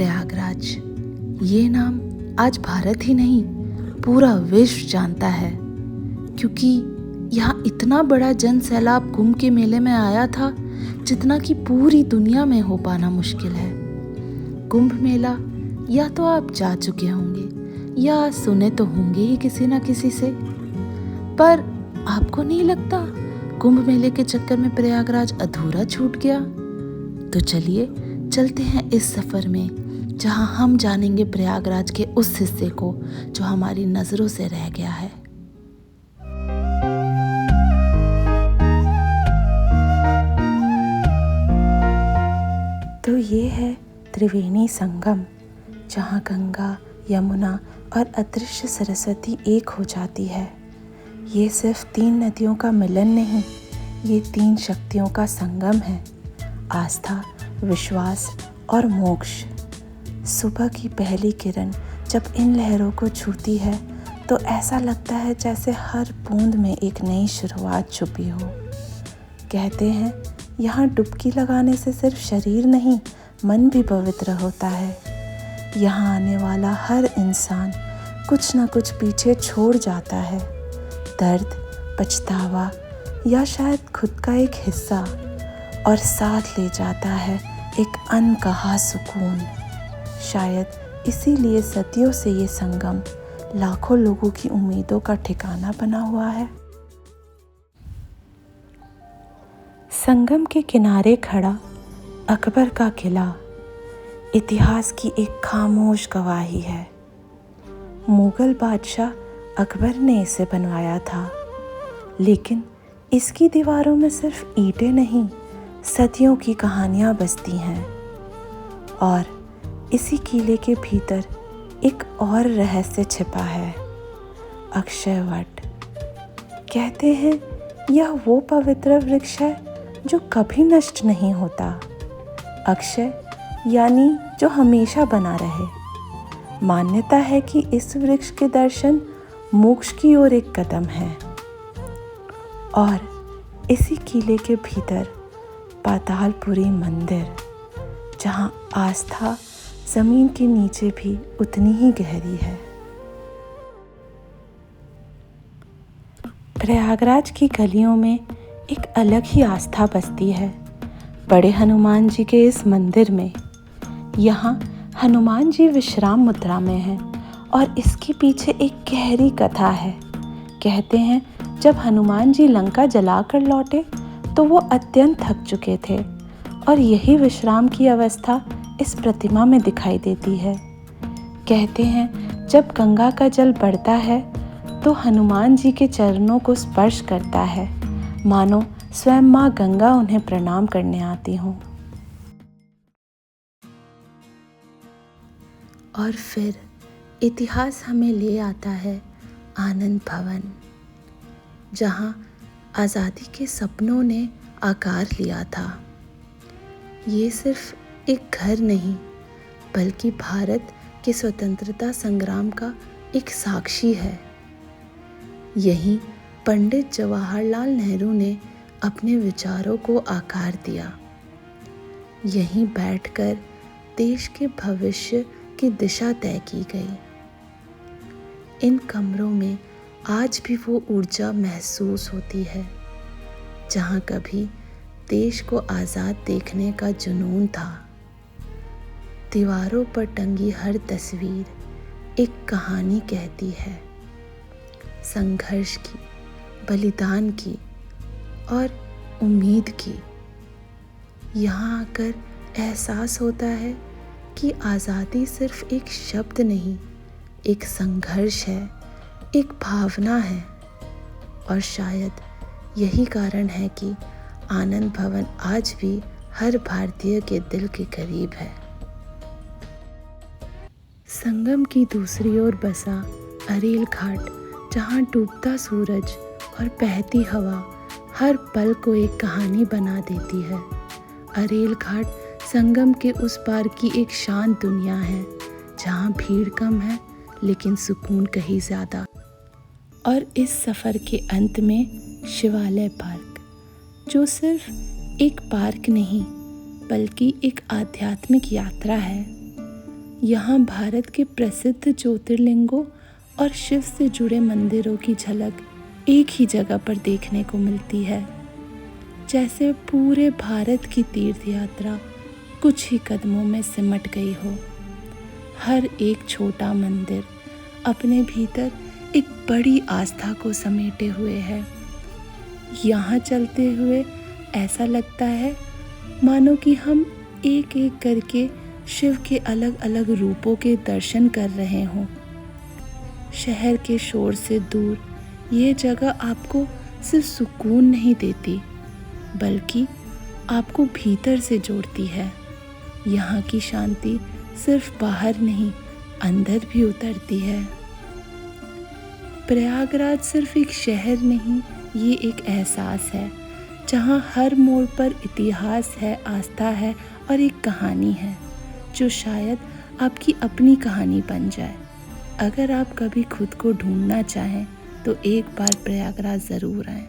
प्रयागराज, ये नाम आज भारत ही नहीं पूरा विश्व जानता है, क्योंकि यहाँ इतना बड़ा जन सैलाब कुंभ के मेले में आया था जितना कि पूरी दुनिया में हो पाना मुश्किल है। कुंभ मेला या तो आप जा चुके होंगे या सुने तो होंगे ही किसी ना किसी से, पर आपको नहीं लगता कुंभ मेले के चक्कर में प्रयागराज अधूरा छूट गया? तो चलिए चलते हैं इस सफर में, जहां हम जानेंगे प्रयागराज के उस हिस्से को जो हमारी नजरों से रह गया है। तो ये है त्रिवेणी संगम, जहां गंगा, यमुना और अदृश्य सरस्वती एक हो जाती है। ये सिर्फ 3 नदियों का मिलन नहीं, ये 3 शक्तियों का संगम है, आस्था, विश्वास और मोक्ष। सुबह की पहली किरण जब इन लहरों को छूती है तो ऐसा लगता है जैसे हर बूंद में एक नई शुरुआत छुपी हो। कहते हैं यहाँ डुबकी लगाने से सिर्फ शरीर नहीं, मन भी पवित्र होता है। यहाँ आने वाला हर इंसान कुछ न कुछ पीछे छोड़ जाता है, दर्द, पछतावा या शायद खुद का एक हिस्सा, और साथ ले जाता है एक अनकहा सुकून। शायद इसीलिए सदियों से ये संगम लाखों लोगों की उम्मीदों का ठिकाना बना हुआ है। संगम के किनारे खड़ा अकबर का किला इतिहास की एक खामोश गवाही है। मुगल बादशाह अकबर ने इसे बनवाया था, लेकिन इसकी दीवारों में सिर्फ ईंटें नहीं, सदियों की कहानियां बसती हैं। और इसी किले के भीतर एक और रहस्य छिपा है, अक्षय वट। कहते हैं यह वो पवित्र वृक्ष है जो कभी नष्ट नहीं होता। अक्षय यानी जो हमेशा बना रहे। मान्यता है कि इस वृक्ष के दर्शन मोक्ष की ओर एक कदम है। और इसी किले के भीतर पातालपुरी मंदिर, जहां आस्था जमीन के नीचे भी उतनी ही गहरी है। प्रयागराज की गलियों में एक अलग ही आस्था बसती है, बड़े हनुमान जी के इस मंदिर में। यहाँ हनुमान जी विश्राम मुद्रा में हैं और इसके पीछे एक गहरी कथा है। कहते हैं जब हनुमान जी लंका जलाकर लौटे तो वो अत्यंत थक चुके थे, और यही विश्राम की अवस्था इस प्रतिमा में दिखाई देती है। कहते हैं जब गंगा का जल बढ़ता है तो हनुमान जी के चरणों को स्पर्श करता है, मानो स्वयं माँ गंगा उन्हें प्रणाम करने आती हों। और फिर इतिहास हमें ले आता है आनंद भवन, जहाँ आज़ादी के सपनों ने आकार लिया था। ये सिर्फ एक घर नहीं, बल्कि भारत के स्वतंत्रता संग्राम का एक साक्षी है। यहीं पंडित जवाहरलाल नेहरू ने अपने विचारों को आकार दिया। यहीं बैठकर देश के भविष्य की दिशा तय की गई। इन कमरों में आज भी वो ऊर्जा महसूस होती है जहाँ कभी देश को आज़ाद देखने का जुनून था। दीवारों पर टंगी हर तस्वीर एक कहानी कहती है, संघर्ष की, बलिदान की और उम्मीद की। यहाँ आकर एहसास होता है कि आज़ादी सिर्फ एक शब्द नहीं, एक संघर्ष है, एक भावना है। और शायद यही कारण है कि आनंद भवन आज भी हर भारतीय के दिल के करीब है। संगम की दूसरी ओर बसा अरेल घाट, जहाँ डूबता सूरज और बहती हवा हर पल को एक कहानी बना देती है। अरेल घाट संगम के उस पार की एक शांत दुनिया है, जहाँ भीड़ कम है लेकिन सुकून कहीं ज़्यादा। और इस सफ़र के अंत में शिवालय पार्क, जो सिर्फ एक पार्क नहीं बल्कि एक आध्यात्मिक यात्रा है। यहाँ भारत के प्रसिद्ध ज्योतिर्लिंगों और शिव से जुड़े मंदिरों की झलक एक ही जगह पर देखने को मिलती है। जैसे पूरे भारत की तीर्थ यात्रा कुछ ही कदमों में सिमट गई हो। हर एक छोटा मंदिर अपने भीतर एक बड़ी आस्था को समेटे हुए है। यहाँ चलते हुए ऐसा लगता है मानो कि हम एक एक करके शिव के अलग अलग रूपों के दर्शन कर रहे हों। शहर के शोर से दूर ये जगह आपको सिर्फ सुकून नहीं देती, बल्कि आपको भीतर से जोड़ती है। यहाँ की शांति सिर्फ बाहर नहीं, अंदर भी उतरती है। प्रयागराज सिर्फ एक शहर नहीं, ये एक एहसास है जहाँ हर मोड़ पर इतिहास है, आस्था है और एक कहानी है जो शायद आपकी अपनी कहानी बन जाए। अगर आप कभी खुद को ढूंढना चाहें तो एक बार प्रयागराज ज़रूर आएं।